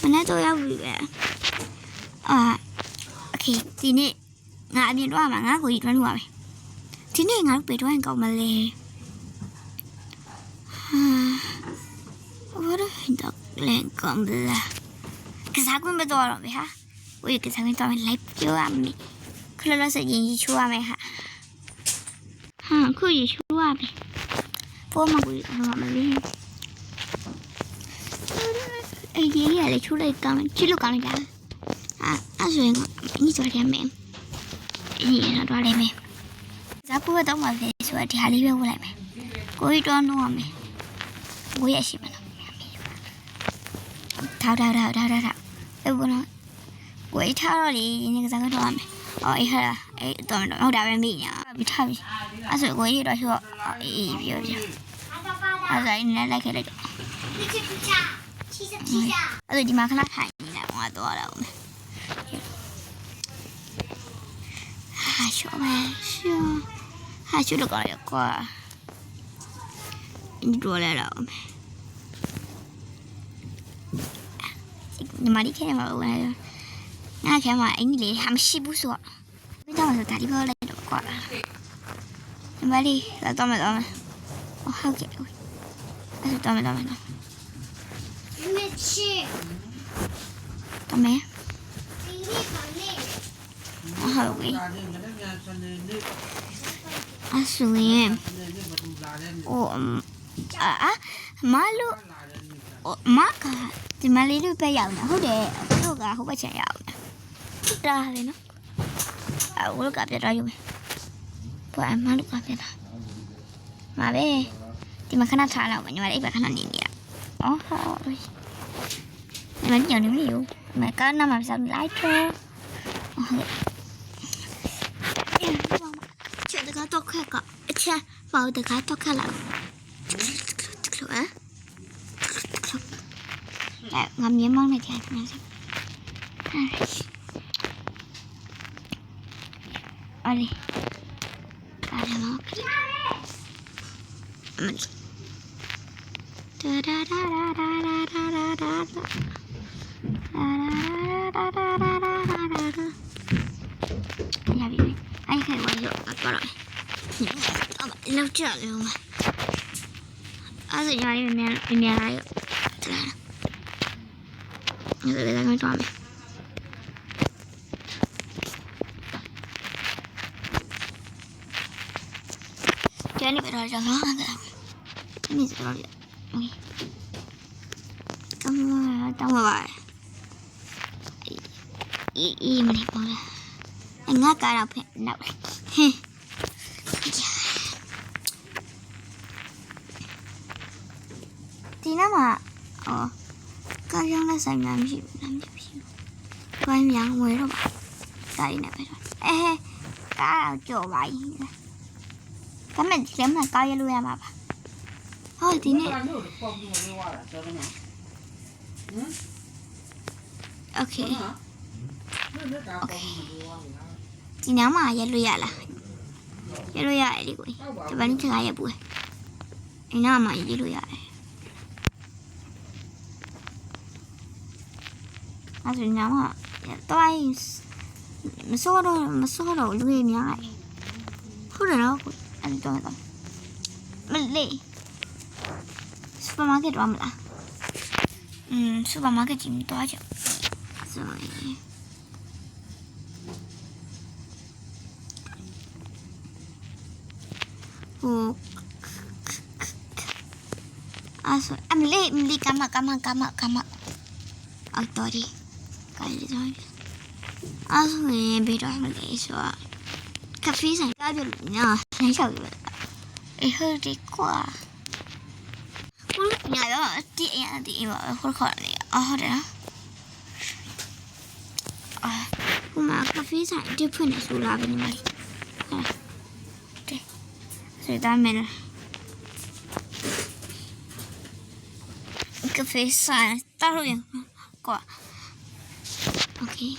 မနေ့တော့ရောက်ပြီပဲโอเคဒီနေ့ငါအပြင်တော့မှာငါကိုကြီးတွန်းလို့ရမယ်ဒီနေ့ငါတို့ပေတော့ရင်ကောင်းမလဲဘာလို့တော့လန်ကောင်းလားကစားကွင်းမတော်တော့ဗျာဝေးကစားကွင်းတော့လိုက်ပြောရမယ်ခလလစရင်ကြီးချိုးရမယ်ဟာခုကြီးချိုးရပြီပေါ်မှာကိုတော့မလေးအေးကြီးရလေချိုးလိုက်ကောင်းချစ်လို့ကောင်းလိုက်လားအဲ့ဆိုရင်ညီတော်ရမယ်အေးရတော့လည်းမယ်ဇာပူတော့မှာလေဆိုတော့ဒီဟာလေးပဲဝတ်လိုက်မယ်ကိုကြီးတော့နှောရမယ်ကိုရရှိမလားထားအဲ့ဘောနော်ကိုကြီးထားတော့လေဒီနေ့ကစားကတော့ရမယ်အေးဟာအေးတော့ဟုတ်တာပဲမိညာပြီးထားပြီအဲ့ဆိုကိုကြီးတော့ရှိတော့အေးပြောအဲ့ဒါင်းနဲ့လိုက်ခဲ့လိုက်တော့အဲ့ဒါဒီမှာခဏထိုင်နေတယ်ဘာတော့ရအောင်ဟာရှောမဲရှောဟာရှောတော့ကောကွာဒီတော့လဲတော့ညီမလေးခဲမှာဝင်လာငါခဲမှာအင်ကြီးလေးမရှိဘူးဆိုတော့ဘယ်တော့မှဒါဒီပေါ်လိုက်တော့ကွာညီမလေးလာတော့မယ်ဟုတ်ကဲ့အဲ့တော့မယ်တမဲဟုတ်ပြီအဆူရင်မလို့မကဒီမလေးတို့ပဲရောက်နေဟုတ်တယ်တို့ကဟိုဘက်ချင်ရောက်နေတာလေနော်ဝိုးကပြတော့ယူမယ်ဘာမှမလုပ်ပါနဲ့မှာပဲဒီမှာခဏထားလောက်မယ်ညီမလေးအိပ်ပါခဏနေနေရဟုတ်ညီမညနေမလို့မကနာမဆောင်လိုက်တော့这个多快个，切，把我的卡多开了，来，我面膜那天，阿里，阿里毛，哒哒哒哒哒哒哒哒哒。ရပြီအဲ့ခဲဝါရောတော့လောက်ကြလေဦးမအဲ့ဒါညာလေးမြန်လာရောညနေလည်းမတော်မယ်ကျန်နေတော့ကြောင်းလာတယ်ဒီစတော့ရတောင်းပါအေးမနေပါလားငါကတော့ဖက်နောက်ဟင်းဒီနားမှာကားရောင်းတဲ့ဆိုင်များမရှိဘူး။ဘာမှမဝယ်တော့ပါ။ကားရင်းနဲ့ပဲတော့ကားကြော်ပါရင်။ဒါမဲ့ဒီထဲမှာကားရလို့ရမှာပါ။ဟုတ်ဒီနေ့โอเคဒီနားမှာရလို့ရလားရလို့ရတယ်လေကိုဒီဘက်ချင်ရဘူးဒီနားမှာရလို့ရတယ်အဲ့ဒီနားမှာတော့မစောတော့လူရင်းများဟုတ်တယ်နော်အဲ့တော့မလေးစူပါမားကတ်တော့မလားစူပါမားကတ်ကြီးမတော့ကြဆိုရင်အမလေးကမအော်တော်ဒီကိုင်းတော့အဲ့ဆိုရင်ဘယ်တော့မလဲဆိုတော့ကဖေးဆိုင်ကားပြလို့နော်ဆိုင်းချောက်ရဟုတ်ဒီကွာညာရောဒီအိမ်မှာခေါ်နေဟုတ်တယ်နော်ဟိုမှာကဖေးဆိုင်တစ်ဖွင့်နေဆိုလာပဲညီမလေးတဲ့ဆိုတော့မယ်ကဖေးဆိုင်တော်ရင်ကွာ Okay.